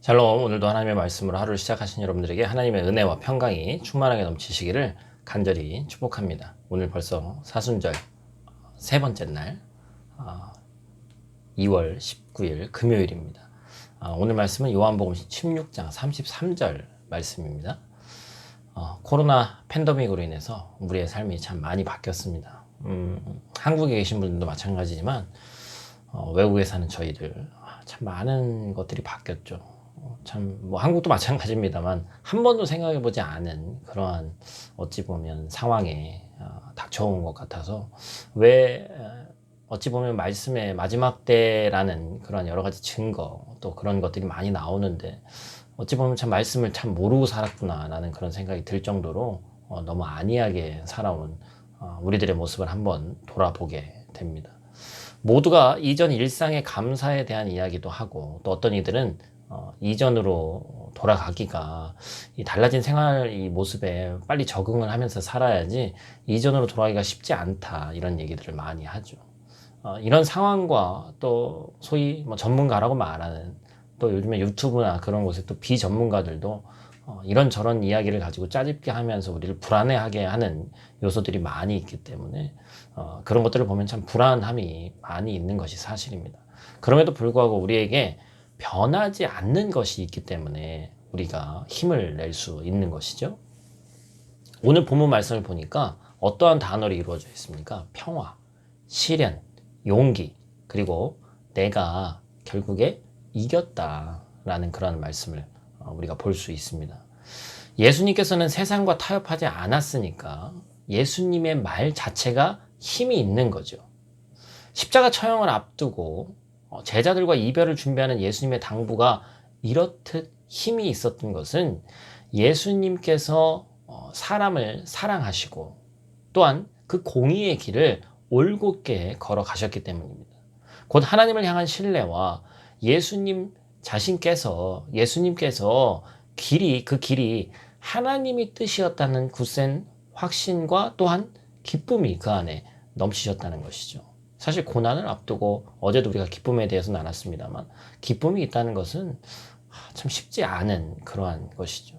샬롬. 오늘도 하나님의 말씀으로 하루를 시작하신 여러분들에게 하나님의 은혜와 평강이 충만하게 넘치시기를 간절히 축복합니다. 오늘 벌써 사순절 세 번째 날 2월 19일 금요일입니다. 오늘 말씀은 요한복음 16장 33절 말씀입니다. 코로나 팬데믹으로 인해서 우리의 삶이 참 많이 바뀌었습니다. 한국에 계신 분들도 마찬가지지만 외국에 사는 저희들 참 많은 것들이 바뀌었죠. 참 뭐 한국도 마찬가지입니다만 한 번도 생각해보지 않은 그러한 어찌 보면 상황에 닥쳐온 것 같아서 왜 어찌 보면 말씀의 마지막 때라는 그런 여러 가지 증거 또 그런 것들이 많이 나오는데 어찌 보면 참 말씀을 참 모르고 살았구나 라는 그런 생각이 들 정도로 너무 안이하게 살아온 우리들의 모습을 한번 돌아보게 됩니다. 모두가 이전 일상의 감사에 대한 이야기도 하고 또 어떤 이들은 이전으로 돌아가기가 이 달라진 생활 이 모습에 빨리 적응을 하면서 살아야지 이전으로 돌아가기가 쉽지 않다 이런 얘기들을 많이 하죠. 이런 상황과 또 소위 뭐 전문가라고 말하는 또 요즘에 유튜브나 그런 곳에 또 비전문가들도 이런저런 이야기를 가지고 짜집게 하면서 우리를 불안해하게 하는 요소들이 많이 있기 때문에 그런 것들을 보면 참 불안함이 많이 있는 것이 사실입니다. 그럼에도 불구하고 우리에게 변하지 않는 것이 있기 때문에 우리가 힘을 낼 수 있는 것이죠. 오늘 본문 말씀을 보니까 어떠한 단어로 이루어져 있습니까? 평화, 시련, 용기, 그리고 내가 결국에 이겼다라는 그런 말씀을 우리가 볼 수 있습니다. 예수님께서는 세상과 타협하지 않았으니까 예수님의 말 자체가 힘이 있는 거죠. 십자가 처형을 앞두고 제자들과 이별을 준비하는 예수님의 당부가 이렇듯 힘이 있었던 것은 예수님께서 사람을 사랑하시고 또한 그 공의의 길을 올곧게 걸어가셨기 때문입니다. 곧 하나님을 향한 신뢰와 예수님께서 그 길이 하나님이 뜻이었다는 굳센 확신과 또한 기쁨이 그 안에 넘치셨다는 것이죠. 사실 고난을 앞두고 어제도 우리가 기쁨에 대해서 나눴습니다만 기쁨이 있다는 것은 참 쉽지 않은 그러한 것이죠.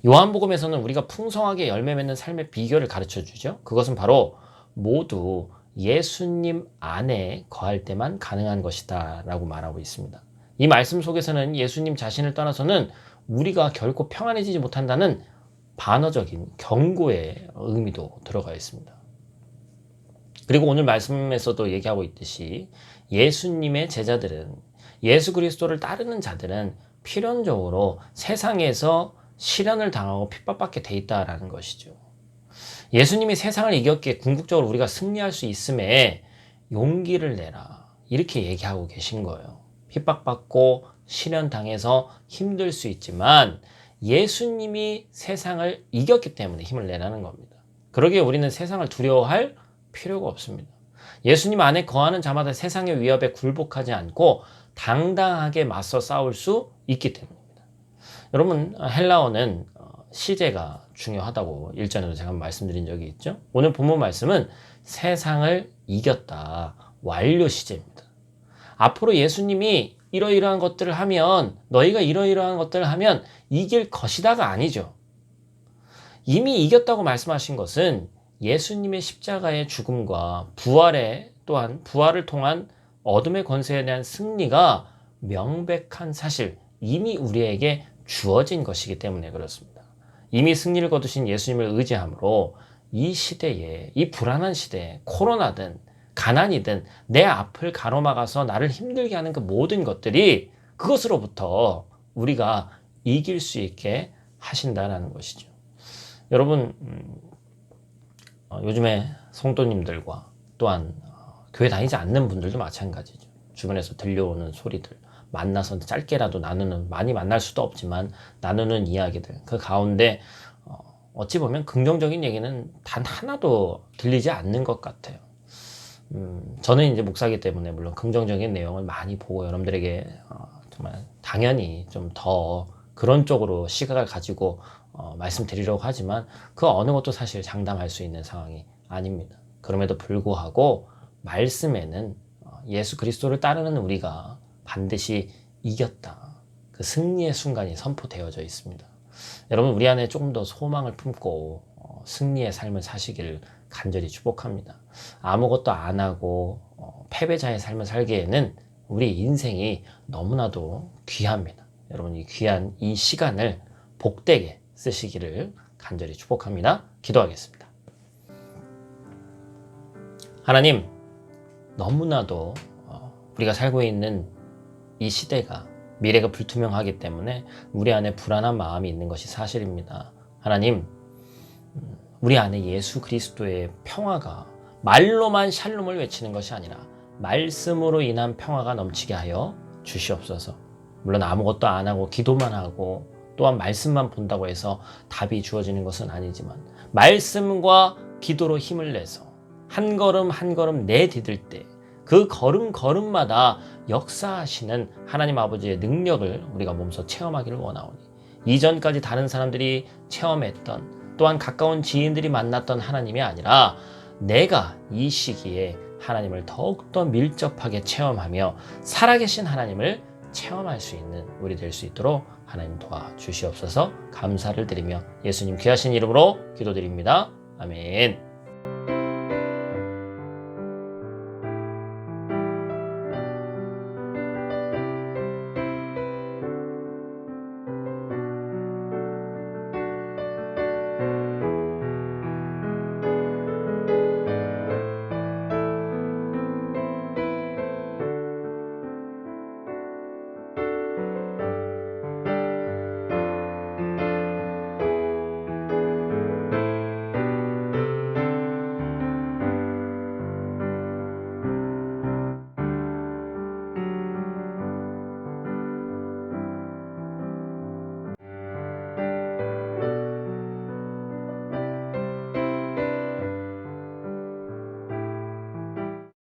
요한복음에서는 우리가 풍성하게 열매 맺는 삶의 비결을 가르쳐 주죠. 그것은 바로 모두 예수님 안에 거할 때만 가능한 것이다 라고 말하고 있습니다. 이 말씀 속에서는 예수님 자신을 떠나서는 우리가 결코 평안해지지 못한다는 반어적인 경고의 의미도 들어가 있습니다. 그리고 오늘 말씀에서도 얘기하고 있듯이 예수님의 제자들은 예수 그리스도를 따르는 자들은 필연적으로 세상에서 시련을 당하고 핍박받게 돼 있다라는 것이죠. 예수님이 세상을 이겼기에 궁극적으로 우리가 승리할 수 있음에 용기를 내라 이렇게 얘기하고 계신 거예요. 핍박받고 시련 당해서 힘들 수 있지만 예수님이 세상을 이겼기 때문에 힘을 내라는 겁니다. 그러기에 우리는 세상을 두려워할 필요가 없습니다. 예수님 안에 거하는 자마다 세상의 위협에 굴복하지 않고 당당하게 맞서 싸울 수 있기 때문입니다. 여러분, 헬라어는 시제가 중요하다고 일전에도 제가 말씀드린 적이 있죠. 오늘 본문 말씀은 세상을 이겼다 완료 시제입니다. 앞으로 예수님이 이러이러한 것들을 하면 너희가 이러이러한 것들을 하면 이길 것이다가 아니죠. 이미 이겼다고 말씀하신 것은 예수님의 십자가의 죽음과 또한 부활을 통한 어둠의 권세에 대한 승리가 명백한 사실, 이미 우리에게 주어진 것이기 때문에 그렇습니다. 이미 승리를 거두신 예수님을 의지함으로 이 시대에, 이 불안한 시대에 코로나든 가난이든 내 앞을 가로막아서 나를 힘들게 하는 그 모든 것들이 그것으로부터 우리가 이길 수 있게 하신다는 것이죠. 여러분, 요즘에 성도님들과 또한 교회 다니지 않는 분들도 마찬가지죠. 주변에서 들려오는 소리들, 만나서 짧게라도 나누는, 많이 만날 수도 없지만 나누는 이야기들, 그 가운데 어찌 보면 긍정적인 얘기는 단 하나도 들리지 않는 것 같아요. 저는 이제 목사이기 때문에 물론 긍정적인 내용을 많이 보고 여러분들에게 정말 당연히 좀 더 그런 쪽으로 시각을 가지고 말씀드리려고 하지만 그 어느 것도 사실 장담할 수 있는 상황이 아닙니다. 그럼에도 불구하고 말씀에는 예수 그리스도를 따르는 우리가 반드시 이겼다. 그 그 승리의 순간이 선포되어져 있습니다. 여러분, 우리 안에 조금 더 소망을 품고 승리의 삶을 사시기를 간절히 축복합니다. 아무것도 안 하고 패배자의 삶을 살기에는 우리 인생이 너무나도 귀합니다. 여러분, 이 귀한 이 시간을 복되게 쓰시기를 간절히 축복합니다. 기도하겠습니다. 하나님, 너무나도 우리가 살고 있는 이 시대가 미래가 불투명하기 때문에 우리 안에 불안한 마음이 있는 것이 사실입니다. 하나님, 우리 안에 예수 그리스도의 평화가 말로만 샬롬을 외치는 것이 아니라 말씀으로 인한 평화가 넘치게 하여 주시옵소서. 물론 아무것도 안 하고 기도만 하고 또한 말씀만 본다고 해서 답이 주어지는 것은 아니지만 말씀과 기도로 힘을 내서 한 걸음 한 걸음 내디딜 때 그 걸음 걸음마다 역사하시는 하나님 아버지의 능력을 우리가 몸소 체험하기를 원하오니, 이전까지 다른 사람들이 체험했던 또한 가까운 지인들이 만났던 하나님이 아니라 내가 이 시기에 하나님을 더욱더 밀접하게 체험하며 살아계신 하나님을 체험할 수 있는 우리 될 수 있도록 하나님 도와주시옵소서. 감사를 드리며 예수님 귀하신 이름으로 기도드립니다. 아멘.